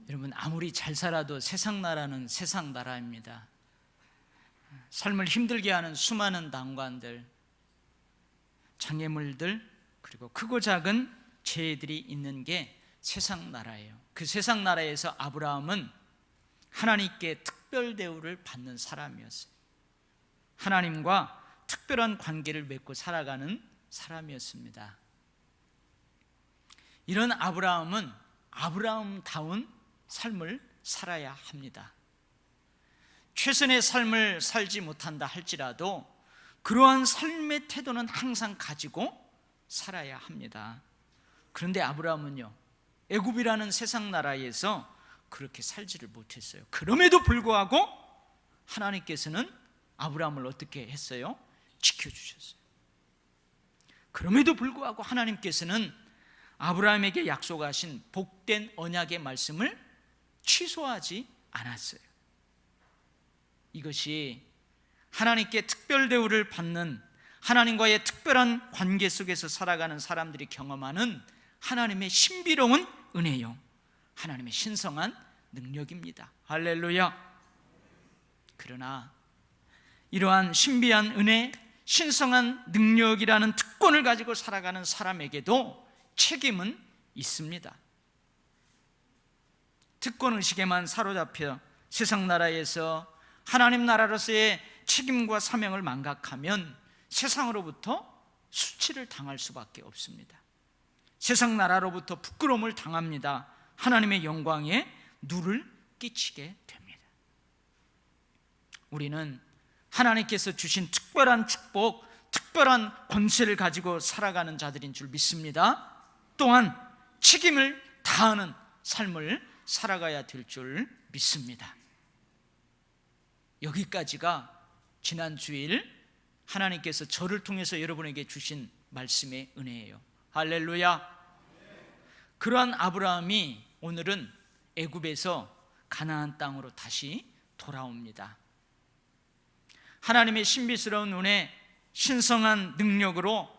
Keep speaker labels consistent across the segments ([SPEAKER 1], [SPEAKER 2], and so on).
[SPEAKER 1] 여러분, 아무리 잘 살아도 세상 나라는 세상 나라입니다. 삶을 힘들게 하는 수많은 난관들, 장애물들, 그리고 크고 작은 죄들이 있는 게 세상 나라예요. 그 세상 나라에서 아브라함은 하나님께 특별 대우를 받는 사람이었어요. 하나님과 특별한 관계를 맺고 살아가는 사람이었습니다. 이런 아브라함은 아브라함다운 삶을 살아야 합니다. 최선의 삶을 살지 못한다 할지라도 그러한 삶의 태도는 항상 가지고 살아야 합니다. 그런데 아브라함은요, 애굽이라는 세상 나라에서 그렇게 살지를 못했어요. 그럼에도 불구하고 하나님께서는 아브라함을 어떻게 했어요? 지켜주셨어요. 그럼에도 불구하고 하나님께서는 아브라함에게 약속하신 복된 언약의 말씀을 취소하지 않았어요. 이것이 하나님께 특별 대우를 받는, 하나님과의 특별한 관계 속에서 살아가는 사람들이 경험하는 하나님의 신비로운 은혜요, 하나님의 신성한 능력입니다. 할렐루야. 그러나 이러한 신비한 은혜, 신성한 능력이라는 특권을 가지고 살아가는 사람에게도 책임은 있습니다. 특권의식에만 사로잡혀 세상 나라에서 하나님 나라로서의 책임과 사명을 망각하면 세상으로부터 수치를 당할 수밖에 없습니다. 세상 나라로부터 부끄러움을 당합니다. 하나님의 영광에 누를 끼치게 됩니다. 우리는 하나님께서 주신 특별한 축복, 특별한 권세를 가지고 살아가는 자들인 줄 믿습니다. 또한 책임을 다하는 삶을 살아가야 될 줄 믿습니다. 여기까지가 지난 주일 하나님께서 저를 통해서 여러분에게 주신 말씀의 은혜예요. 할렐루야. 그러한 아브라함이 오늘은 애굽에서 가나안 땅으로 다시 돌아옵니다. 하나님의 신비스러운 은혜, 신성한 능력으로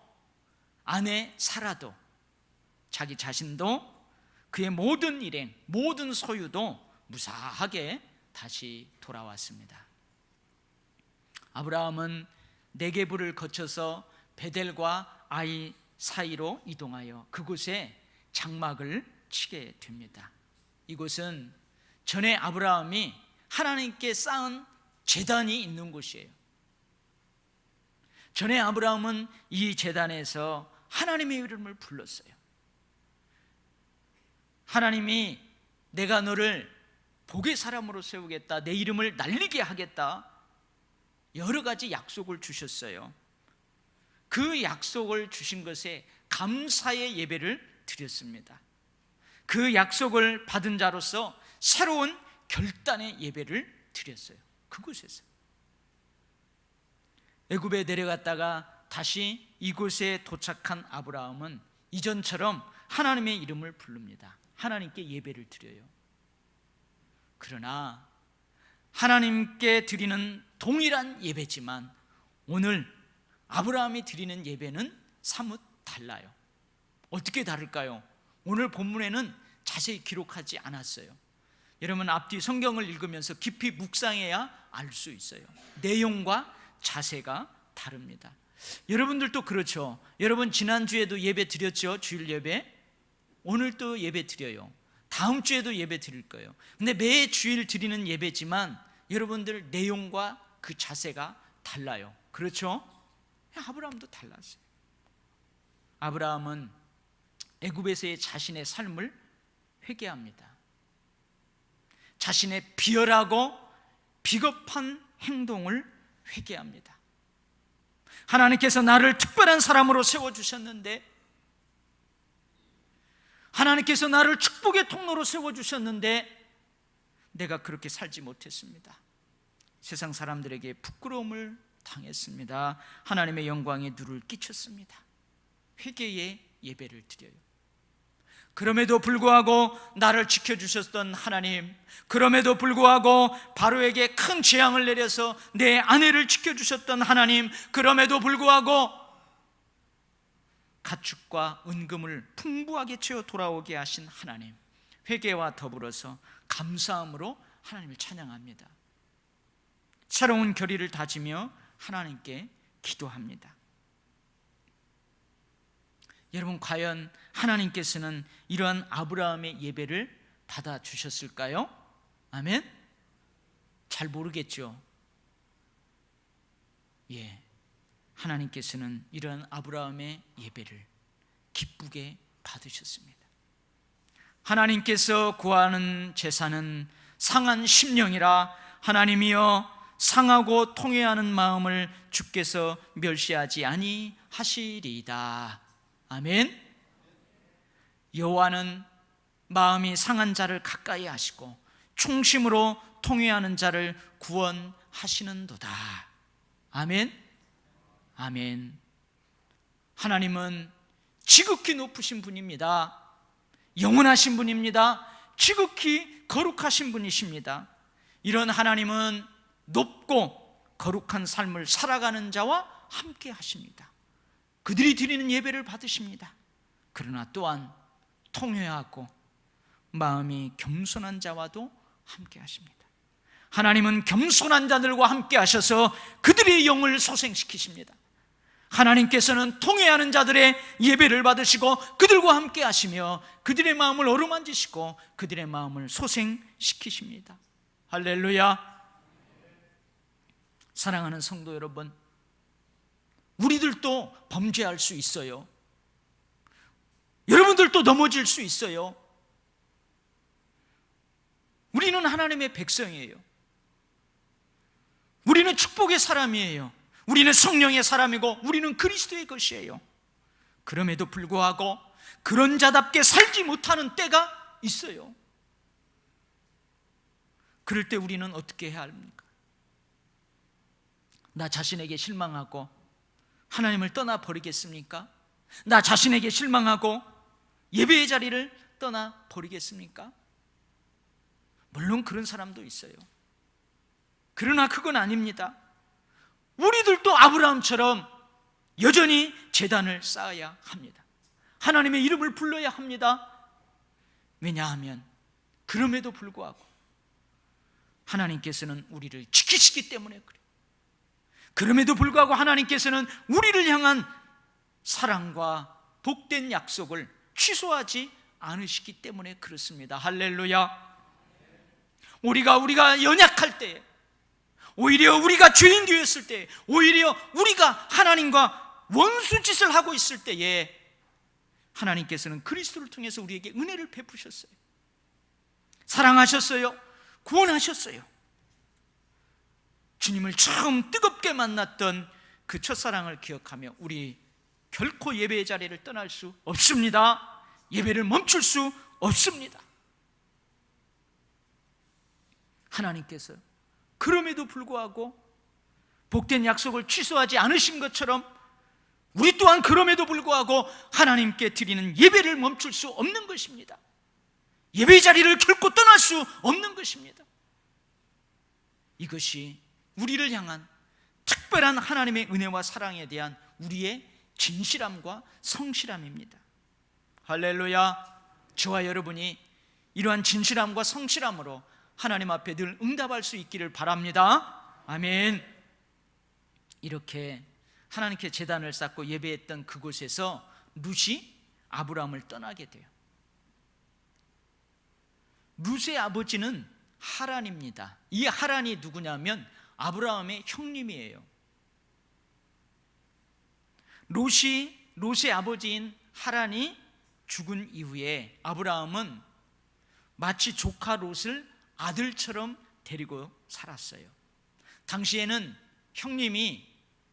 [SPEAKER 1] 아내 사라도, 자기 자신도, 그의 모든 일행, 모든 소유도 무사하게 다시 돌아왔습니다. 아브라함은 네게브를 거쳐서 베델과 아이 사이로 이동하여 그곳에 장막을 치게 됩니다. 이곳은 전에 아브라함이 하나님께 쌓은 제단이 있는 곳이에요. 전에 아브라함은 이 제단에서 하나님의 이름을 불렀어요. 하나님이 내가 너를 복의 사람으로 세우겠다, 내 이름을 날리게 하겠다, 여러 가지 약속을 주셨어요. 그 약속을 주신 것에 감사의 예배를 드렸습니다. 그 약속을 받은 자로서 새로운 결단의 예배를 드렸어요. 그곳에서 애굽에 내려갔다가 다시 이곳에 도착한 아브라함은 이전처럼 하나님의 이름을 부릅니다. 하나님께 예배를 드려요. 그러나 하나님께 드리는 동일한 예배지만 오늘 아브라함이 드리는 예배는 사뭇 달라요. 어떻게 다를까요? 오늘 본문에는 자세히 기록하지 않았어요. 여러분, 앞뒤 성경을 읽으면서 깊이 묵상해야 알 수 있어요. 내용과 자세가 다릅니다. 여러분들도 그렇죠. 여러분 지난주에도 예배 드렸죠? 주일 예배. 오늘도 예배 드려요. 다음 주에도 예배 드릴 거예요. 근데 매 주일 드리는 예배지만 여러분들 내용과 그 자세가 달라요. 그렇죠? 아브라함도 달랐어요. 아브라함은 애굽에서의 자신의 삶을 회개합니다. 자신의 비열하고 비겁한 행동을 회개합니다. 하나님께서 나를 특별한 사람으로 세워주셨는데, 하나님께서 나를 축복의 통로로 세워주셨는데 내가 그렇게 살지 못했습니다. 세상 사람들에게 부끄러움을 당했습니다. 하나님의 영광에 누를 끼쳤습니다. 회개의 예배를 드려요. 그럼에도 불구하고 나를 지켜주셨던 하나님, 그럼에도 불구하고 바로에게 큰 재앙을 내려서 내 아내를 지켜주셨던 하나님, 그럼에도 불구하고 가축과 은금을 풍부하게 채워 돌아오게 하신 하나님, 회개와 더불어서 감사함으로 하나님을 찬양합니다. 새로운 결의를 다지며 하나님께 기도합니다. 여러분, 과연 하나님께서는 이러한 아브라함의 예배를 받아주셨을까요? 아멘? 잘 모르겠죠. 하나님께서는 이러한 아브라함의 예배를 기쁘게 받으셨습니다. 하나님께서 구하는 제사는 상한 심령이라 하나님이여 상하고 통회하는 마음을 주께서 멸시하지 아니하시리이다. 아멘. 여호와는 마음이 상한 자를 가까이 하시고 충심으로 통회하는 자를 구원하시는도다. 아멘. 아멘. 하나님은 지극히 높으신 분입니다. 영원하신 분입니다. 지극히 거룩하신 분이십니다. 이런 하나님은 높고 거룩한 삶을 살아가는 자와 함께 하십니다. 그들이 드리는 예배를 받으십니다. 그러나 또한 통회하고 마음이 겸손한 자와도 함께 하십니다. 하나님은 겸손한 자들과 함께 하셔서 그들의 영을 소생시키십니다. 하나님께서는 통회하는 자들의 예배를 받으시고 그들과 함께 하시며 그들의 마음을 어루만지시고 그들의 마음을 소생시키십니다. 할렐루야. 사랑하는 성도 여러분, 우리들도 범죄할 수 있어요. 여러분들도 넘어질 수 있어요. 우리는 하나님의 백성이에요. 우리는 축복의 사람이에요. 우리는 성령의 사람이고 우리는 그리스도의 것이에요. 그럼에도 불구하고 그런 자답게 살지 못하는 때가 있어요. 그럴 때 우리는 어떻게 해야 합니까? 나 자신에게 실망하고 하나님을 떠나버리겠습니까? 나 자신에게 실망하고 예배의 자리를 떠나버리겠습니까? 물론 그런 사람도 있어요. 그러나 그건 아닙니다. 우리들도 아브라함처럼 여전히 제단을 쌓아야 합니다. 하나님의 이름을 불러야 합니다. 왜냐하면 그럼에도 불구하고 하나님께서는 우리를 지키시기 때문에 그래요. 그럼에도 불구하고 하나님께서는 우리를 향한 사랑과 복된 약속을 취소하지 않으시기 때문에 그렇습니다. 할렐루야. 우리가 연약할 때에, 오히려 우리가 죄인 되었을 때, 오히려 우리가 하나님과 원수짓을 하고 있을 때에 하나님께서는 그리스도를 통해서 우리에게 은혜를 베푸셨어요. 사랑하셨어요. 구원하셨어요. 주님을 처음 뜨겁게 만났던 그 첫사랑을 기억하며 우리 결코 예배의 자리를 떠날 수 없습니다. 예배를 멈출 수 없습니다. 하나님께서 그럼에도 불구하고 복된 약속을 취소하지 않으신 것처럼 우리 또한 그럼에도 불구하고 하나님께 드리는 예배를 멈출 수 없는 것입니다. 예배의 자리를 결코 떠날 수 없는 것입니다. 이것이 우리를 향한 특별한 하나님의 은혜와 사랑에 대한 우리의 진실함과 성실함입니다. 할렐루야. 저와 여러분이 이러한 진실함과 성실함으로 하나님 앞에 늘 응답할 수 있기를 바랍니다. 아멘. 이렇게 하나님께 제단을 쌓고 예배했던 그곳에서 룻이 아브라함을 떠나게 돼요. 룻의 아버지는 하란입니다. 이 하란이 누구냐면 아브라함의 형님이에요. 롯의 아버지인 하란이 죽은 이후에 아브라함은 마치 조카 롯을 아들처럼 데리고 살았어요. 당시에는 형님이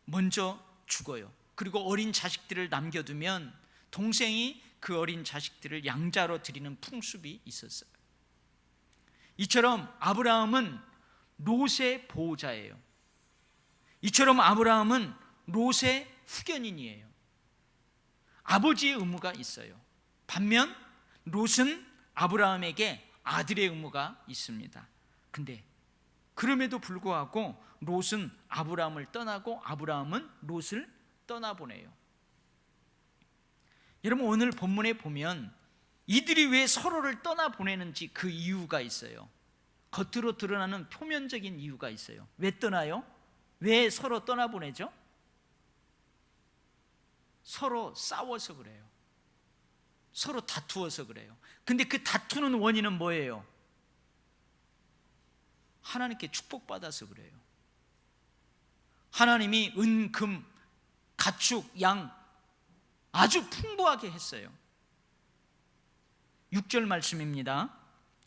[SPEAKER 1] 먼저 죽어요. 그리고 어린 자식들을 남겨두면 동생이 그 어린 자식들을 양자로 드리는 풍습이 있었어요. 이처럼 아브라함은 롯의 보호자예요. 이처럼 아브라함은 롯의 후견인이에요. 아버지의 의무가 있어요. 반면 롯은 아브라함에게 아들의 의무가 있습니다. 근데 그럼에도 불구하고 롯은 아브라함을 떠나고 아브라함은 롯을 떠나보내요. 여러분, 오늘 본문에 보면 이들이 왜 서로를 떠나보내는지 그 이유가 있어요. 겉으로 드러나는 표면적인 이유가 있어요. 왜 떠나요? 왜 서로 떠나보내죠? 서로 싸워서 그래요. 서로 다투어서 그래요. 근데 그 다투는 원인은 뭐예요? 하나님께 축복받아서 그래요. 하나님이 은, 금, 가축, 양 아주 풍부하게 했어요. 6절 말씀입니다.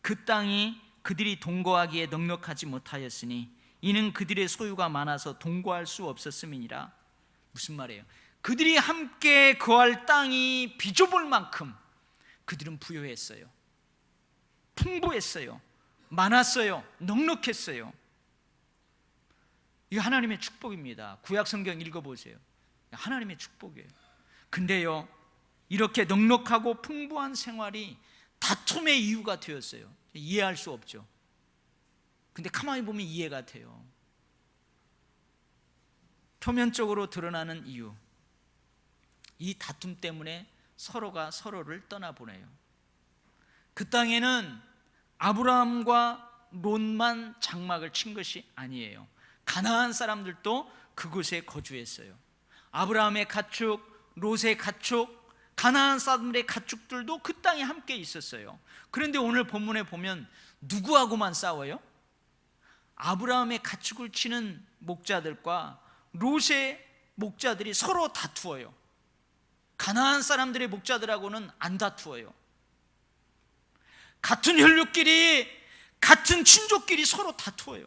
[SPEAKER 1] 그 땅이 그들이 동거하기에 넉넉하지 못하였으니 이는 그들의 소유가 많아서 동거할 수 없었음이니라. 무슨 말이에요? 그들이 함께 거할 땅이 비좁을 만큼 그들은 부유했어요. 풍부했어요. 많았어요. 넉넉했어요. 이거 하나님의 축복입니다. 구약 성경 읽어보세요. 하나님의 축복이에요. 근데요, 이렇게 넉넉하고 풍부한 생활이 다툼의 이유가 되었어요. 이해할 수 없죠. 근데 가만히 보면 이해가 돼요. 표면적으로 드러나는 이유, 이 다툼 때문에 서로가 서로를 떠나보내요. 그 땅에는 아브라함과 롯만 장막을 친 것이 아니에요. 가나안 사람들도 그곳에 거주했어요. 아브라함의 가축, 롯의 가축, 가나안 사람들의 가축들도 그 땅에 함께 있었어요. 그런데 오늘 본문에 보면 누구하고만 싸워요? 아브라함의 가축을 치는 목자들과 롯의 목자들이 서로 다투어요. 가나안 사람들의 목자들하고는 안 다투어요. 같은 혈육끼리, 같은 친족끼리 서로 다투어요.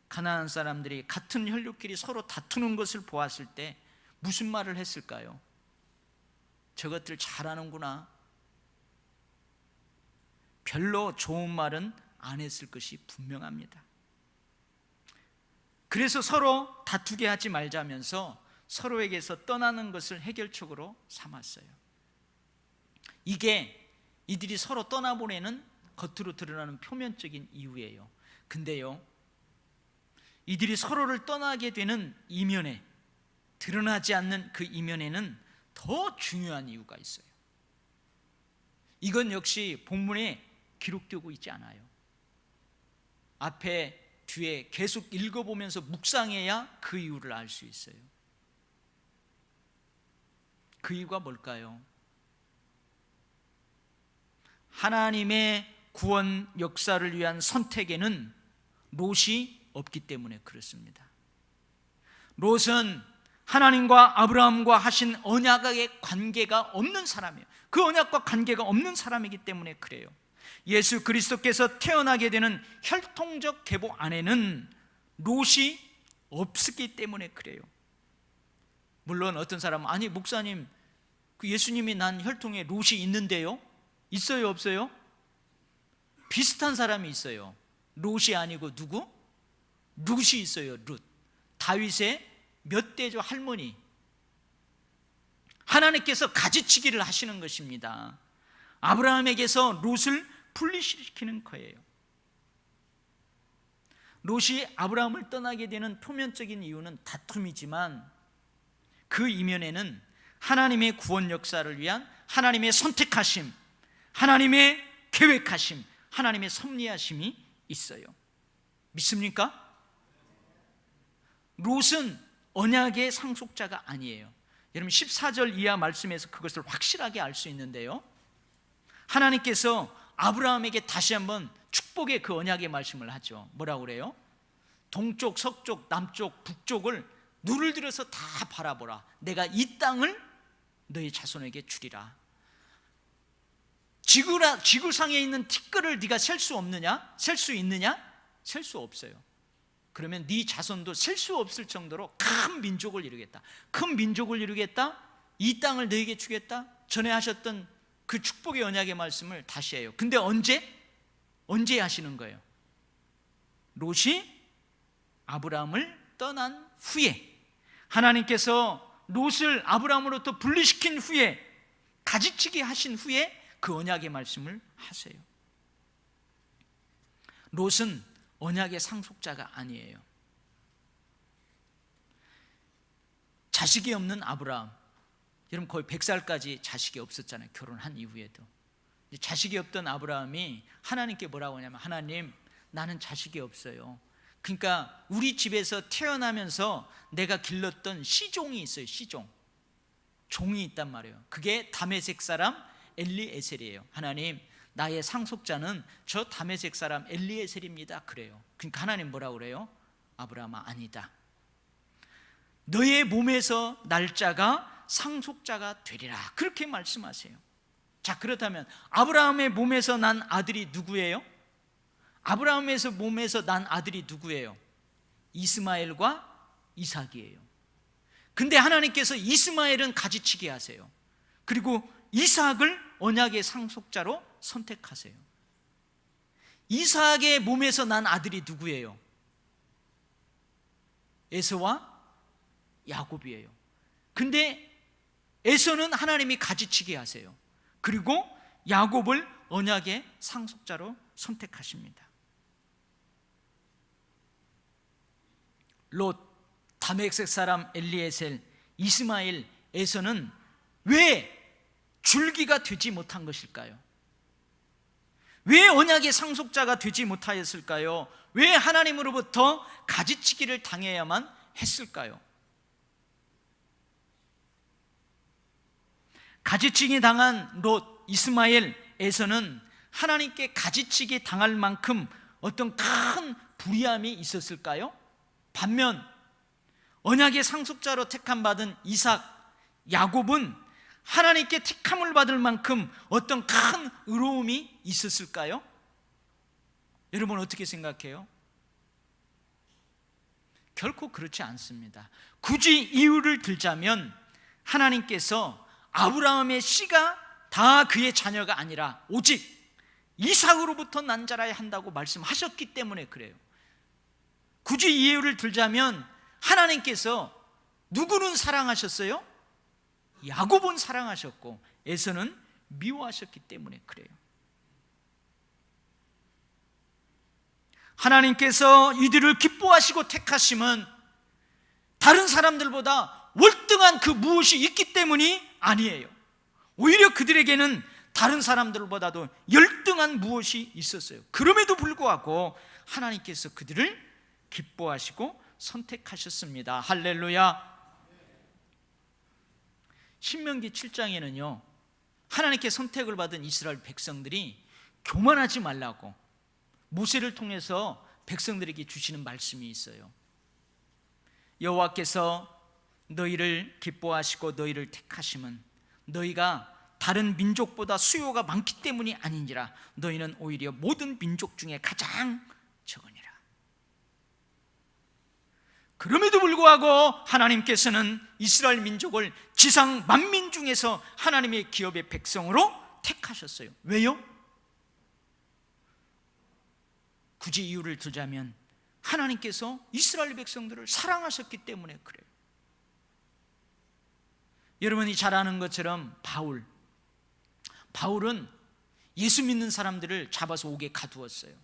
[SPEAKER 1] 가나안 사람들이 같은 혈육끼리 서로 다투는 것을 보았을 때 무슨 말을 했을까요? 저것들 잘하는구나. 별로 좋은 말은 안 했을 것이 분명합니다. 그래서 서로 다투게 하지 말자면서 서로에게서 떠나는 것을 해결책으로 삼았어요. 이게 이들이 서로 떠나보내는 겉으로 드러나는 표면적인 이유예요. 근데요, 이들이 서로를 떠나게 되는 이면에, 드러나지 않는 그 이면에는 더 중요한 이유가 있어요. 이건 역시 본문에 기록되고 있지 않아요. 앞에 뒤에 계속 읽어보면서 묵상해야 그 이유를 알 수 있어요. 그 이유가 뭘까요? 하나님의 구원 역사를 위한 선택에는 롯이 없기 때문에 그렇습니다. 롯은 하나님과 아브라함과 하신 언약의 관계가 없는 사람이에요. 그 언약과 관계가 없는 사람이기 때문에 그래요. 예수 그리스도께서 태어나게 되는 혈통적 계보 안에는 롯이 없었기 때문에 그래요. 물론 어떤 사람은 아니 목사님, 그 예수님이 난 혈통에 롯이 있는데요? 있어요, 없어요? 비슷한 사람이 있어요. 롯이 아니고 누구? 룻이 있어요. 룻. 다윗의 몇 대죠? 할머니. 하나님께서 가지치기를 하시는 것입니다. 아브라함에게서 롯을 분리시키는 거예요. 롯이 아브라함을 떠나게 되는 표면적인 이유는 다툼이지만 그 이면에는 하나님의 구원 역사를 위한 하나님의 선택하심, 하나님의 계획하심, 하나님의 섭리하심이 있어요. 믿습니까? 롯은 언약의 상속자가 아니에요. 여러분 14절 이하 말씀에서 그것을 확실하게 알 수 있는데요, 하나님께서 아브라함에게 다시 한번 축복의 그 언약의 말씀을 하죠. 뭐라고 그래요? 동쪽, 서쪽, 남쪽, 북쪽을 눈을 들어서 다 바라보라. 내가 이 땅을 너희 자손에게 주리라. 지구상에 있는 티끌을 네가 셀 수 없느냐? 셀 수 있느냐? 셀 수 없어요. 그러면 네 자손도 셀 수 없을 정도로 큰 민족을 이루겠다. 큰 민족을 이루겠다. 이 땅을 너에게 주겠다. 전에 하셨던 그 축복의 언약의 말씀을 다시 해요. 근데 언제 하시는 거예요? 롯이 아브라함을 떠난 후에, 하나님께서 롯을 아브라함으로부터 분리시킨 후에, 가지치기 하신 후에 그 언약의 말씀을 하세요. 롯은 언약의 상속자가 아니에요. 자식이 없는 아브라함, 여러분 거의 100살까지 자식이 없었잖아요. 결혼한 이후에도. 자식이 없던 아브라함이 하나님께 뭐라고 하냐면, 하나님, 나는 자식이 없어요. 그러니까 우리 집에서 태어나면서 내가 길렀던 시종이 있어요. 시종, 종이 있단 말이에요. 그게 다메섹 사람 엘리에셀이에요. 하나님, 나의 상속자는 저 다메섹 사람 엘리에셀입니다. 그래요. 그러니까 하나님 뭐라고 그래요? 아브라함아, 아니다. 너의 몸에서 날 자가 상속자가 되리라, 그렇게 말씀하세요. 자, 그렇다면 아브라함의 몸에서 난 아들이 누구예요? 아브라함의 몸에서 난 아들이 누구예요? 이스마엘과 이삭이에요. 근데 하나님께서 이스마엘은 가지치기 하세요. 그리고 이삭을 언약의 상속자로 선택하세요. 이삭의 몸에서 난 아들이 누구예요? 에서와 야곱이에요. 근데 에서는 하나님이 가지치기 하세요. 그리고 야곱을 언약의 상속자로 선택하십니다. 롯, 다메섹 사람 엘리에셀, 이스마엘, 에서는 왜 줄기가 되지 못한 것일까요? 왜 언약의 상속자가 되지 못하였을까요? 왜 하나님으로부터 가지치기를 당해야만 했을까요? 가지치기 당한 롯, 이스마엘, 에서는 하나님께 가지치기 당할 만큼 어떤 큰 불의함이 있었을까요? 반면 언약의 상속자로 택함받은 이삭, 야곱은 하나님께 택함을 받을 만큼 어떤 큰 의로움이 있었을까요? 여러분 어떻게 생각해요? 결코 그렇지 않습니다. 굳이 이유를 들자면 하나님께서 아브라함의 씨가 다 그의 자녀가 아니라 오직 이삭으로부터 난 자라야 한다고 말씀하셨기 때문에 그래요. 굳이 이유를 들자면 하나님께서 누구는 사랑하셨어요? 야곱은 사랑하셨고 에서는 미워하셨기 때문에 그래요. 하나님께서 이들을 기뻐하시고 택하심은 다른 사람들보다 월등한 그 무엇이 있기 때문이 아니에요. 오히려 그들에게는 다른 사람들보다도 열등한 무엇이 있었어요. 그럼에도 불구하고 하나님께서 그들을 기뻐하시고 선택하셨습니다. 할렐루야. 신명기 7장에는요 하나님께 선택을 받은 이스라엘 백성들이 교만하지 말라고 모세를 통해서 백성들에게 주시는 말씀이 있어요. 여호와께서 너희를 기뻐하시고 너희를 택하심은 너희가 다른 민족보다 수요가 많기 때문이 아니니라. 너희는 오히려 모든 민족 중에 가장 적으니라. 그럼에도 불구하고 하나님께서는 이스라엘 민족을 지상 만민 중에서 하나님의 기업의 백성으로 택하셨어요. 왜요? 굳이 이유를 들자면 하나님께서 이스라엘 백성들을 사랑하셨기 때문에 그래요. 여러분이 잘 아는 것처럼 바울은 예수 믿는 사람들을 잡아서 옥에 가두었어요.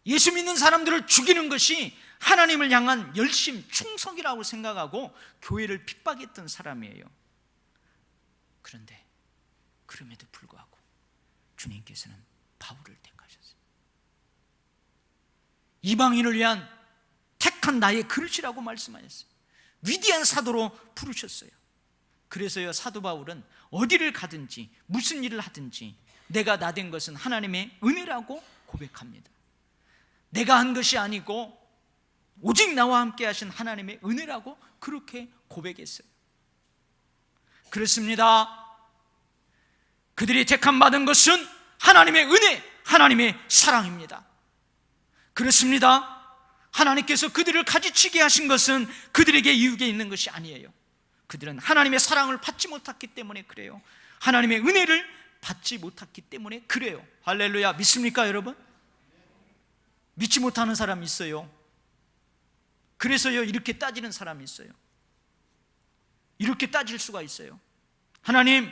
[SPEAKER 1] 예수 믿는 사람들을 죽이는 것이 하나님을 향한 열심, 충성이라고 생각하고 교회를 핍박했던 사람이에요. 그런데 그럼에도 불구하고 주님께서는 바울을 택하셨어요. 이방인을 위한 택한 나의 그릇이라고 말씀하셨어요. 위대한 사도로 부르셨어요. 그래서요 사도 바울은 어디를 가든지 무슨 일을 하든지 내가 나된 것은 하나님의 은혜라고 고백합니다. 내가 한 것이 아니고 오직 나와 함께 하신 하나님의 은혜라고 그렇게 고백했어요. 그렇습니다. 그들이 택함받은 것은 하나님의 은혜, 하나님의 사랑입니다. 그렇습니다. 하나님께서 그들을 가지치게 하신 것은 그들에게 이익에 있는 것이 아니에요. 그들은 하나님의 사랑을 받지 못했기 때문에 그래요. 하나님의 은혜를 받지 못했기 때문에 그래요. 할렐루야. 믿습니까 여러분? 믿지 못하는 사람이 있어요. 그래서요 이렇게 따지는 사람이 있어요. 이렇게 따질 수가 있어요. 하나님,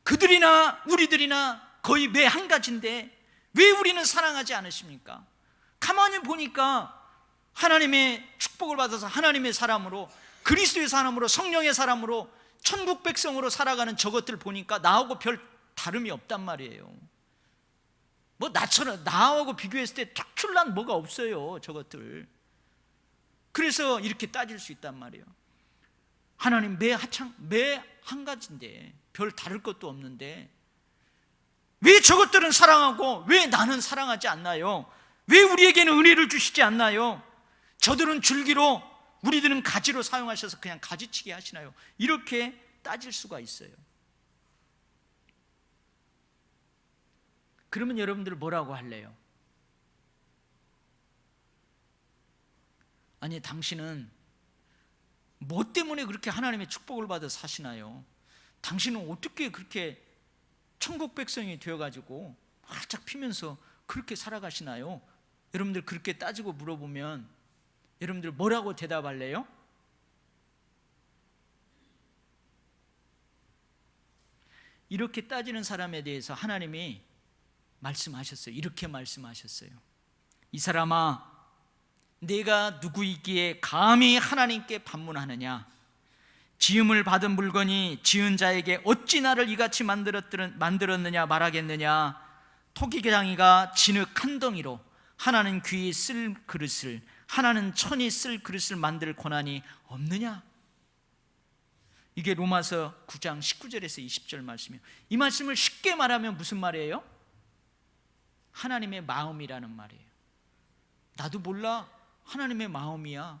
[SPEAKER 1] 그들이나 우리들이나 거의 매 한 가지인데 왜 우리는 사랑하지 않으십니까? 가만히 보니까 하나님의 축복을 받아서 하나님의 사람으로 그리스도의 사람으로, 성령의 사람으로, 천국 백성으로 살아가는 저것들 보니까 나하고 별 다름이 없단 말이에요. 뭐 나하고 비교했을 때 특출난 뭐가 없어요, 저것들. 그래서 이렇게 따질 수 있단 말이에요. 하나님 매 한 가지인데, 별 다를 것도 없는데 왜 저것들은 사랑하고 왜 나는 사랑하지 않나요? 왜 우리에게는 은혜를 주시지 않나요? 저들은 줄기로, 우리들은 가지로 사용하셔서 그냥 가지치기 하시나요? 이렇게 따질 수가 있어요. 그러면 여러분들 뭐라고 할래요? 아니, 당신은 뭐 때문에 그렇게 하나님의 축복을 받아 사시나요? 당신은 어떻게 그렇게 천국 백성이 되어가지고 활짝 피면서 그렇게 살아가시나요? 여러분들 그렇게 따지고 물어보면 여러분들 뭐라고 대답할래요? 이렇게 따지는 사람에 대해서 하나님이 말씀하셨어요. 이렇게 말씀하셨어요. 이 사람아, 내가 누구이기에 감히 하나님께 반문하느냐? 지음을 받은 물건이 지은 자에게 어찌 나를 이같이 만들었느냐 말하겠느냐? 토기장이가 진흙 한 덩이로 하나는 귀히 쓸 그릇을, 하나는 천이 쓸 그릇을 만들 권한이 없느냐? 이게 로마서 9장 19절에서 20절 말씀이에요. 이 말씀을 쉽게 말하면 무슨 말이에요? 하나님의 마음이라는 말이에요. 나도 몰라, 하나님의 마음이야.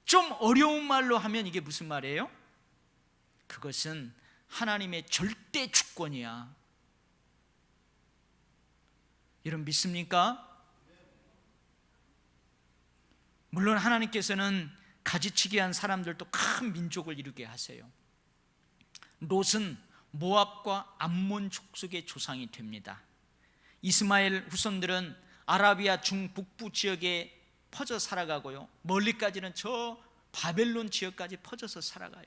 [SPEAKER 1] 좀 어려운 말로 하면 이게 무슨 말이에요? 그것은 하나님의 절대 주권이야. 여러분 믿습니까? 물론 하나님께서는 가지치기 한 사람들도 큰 민족을 이루게 하세요. 롯은 모압과 암몬 족속의 조상이 됩니다. 이스마엘 후손들은 아라비아 중북부 지역에 퍼져 살아가고요, 멀리까지는 저 바벨론 지역까지 퍼져서 살아가요.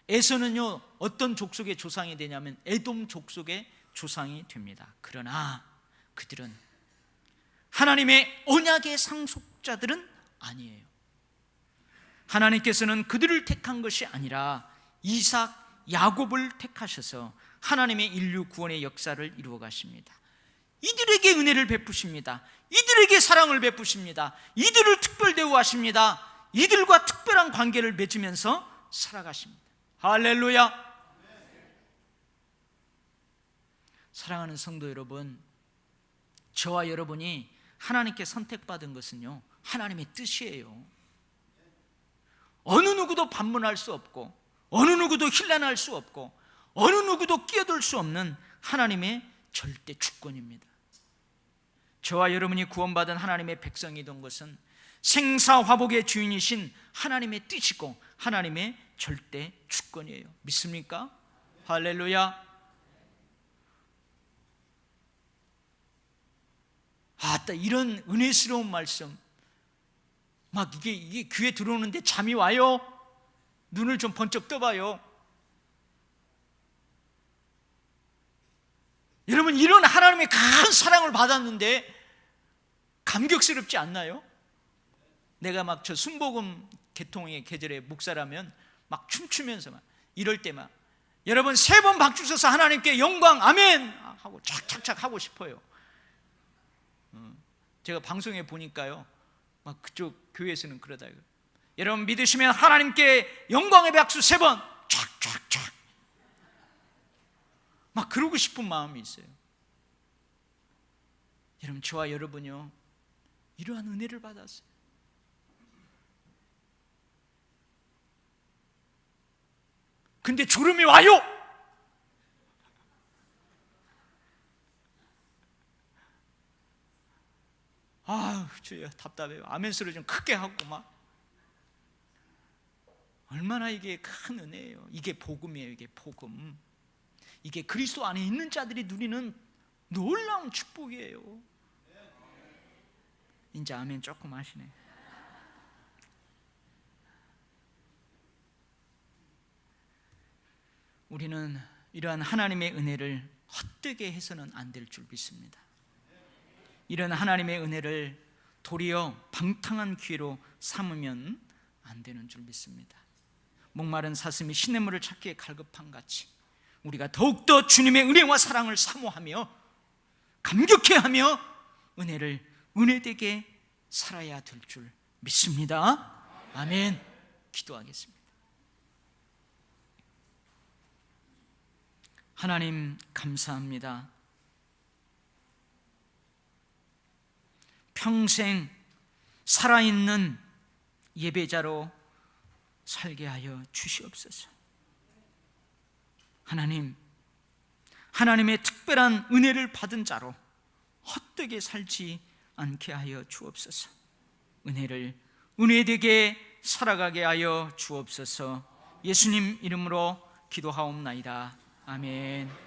[SPEAKER 1] 에서는요, 어떤 족속의 조상이 되냐면 에돔 족속의 조상이 됩니다. 그러나 그들은 하나님의 언약의 상속자들은 아니에요. 하나님께서는 그들을 택한 것이 아니라 이삭, 야곱을 택하셔서 하나님의 인류 구원의 역사를 이루어 가십니다. 이들에게 은혜를 베푸십니다. 이들에게 사랑을 베푸십니다. 이들을 특별 대우하십니다. 이들과 특별한 관계를 맺으면서 살아가십니다. 할렐루야. 사랑하는 성도 여러분, 저와 여러분이 하나님께 선택받은 것은요, 하나님의 뜻이에요. 어느 누구도 반문할 수 없고, 어느 누구도 힐난할 수 없고, 어느 누구도 끼어들 수 없는 하나님의 절대 주권입니다. 저와 여러분이 구원받은 하나님의 백성이 된 것은 생사화복의 주인이신 하나님의 뜻이고 하나님의 절대 주권이에요. 믿습니까? 할렐루야. 아따, 이런 은혜스러운 말씀, 막 이게 귀에 들어오는데 잠이 와요? 눈을 좀 번쩍 떠봐요. 여러분, 이런 하나님의 큰 사랑을 받았는데 감격스럽지 않나요? 내가 막 저 순복음 개통의 계절에 목사라면 막 춤추면서 막 이럴 때 막 여러분 3번 박수 쳐서 하나님께 영광 아멘 하고 착착착 하고 싶어요. 제가 방송에 보니까요, 막 그쪽 교회에서는 그러다. 여러분 믿으시면 하나님께 영광의 박수 3번 촥촥촥 막 그러고 싶은 마음이 있어요. 여러분, 저와 여러분요, 이러한 은혜를 받았어요. 근데 졸음이 와요. 아유, 주여 답답해요. 아멘 소리 좀 크게 하고 막. 얼마나 이게 큰 은혜예요. 이게 복음이에요. 이게 복음. 이게 그리스도 안에 있는 자들이 누리는 놀라운 축복이에요. 이제 아멘 조금 하시네. 우리는 이러한 하나님의 은혜를 헛되게 해서는 안 될 줄 믿습니다. 이런 하나님의 은혜를 도리어 방탕한 기회로 삼으면 안 되는 줄 믿습니다. 목마른 사슴이 시냇물을 찾기에 갈급한 같이 우리가 더욱더 주님의 은혜와 사랑을 사모하며 감격해하며 은혜되게 살아야 될 줄 믿습니다. 아멘. 기도하겠습니다. 하나님 감사합니다. 평생 살아있는 예배자로 살게 하여 주시옵소서. 하나님의 특별한 은혜를 받은 자로 헛되게 살지 않게 하여 주옵소서. 은혜되게 살아가게 하여 주옵소서. 예수님 이름으로 기도하옵나이다. 아멘.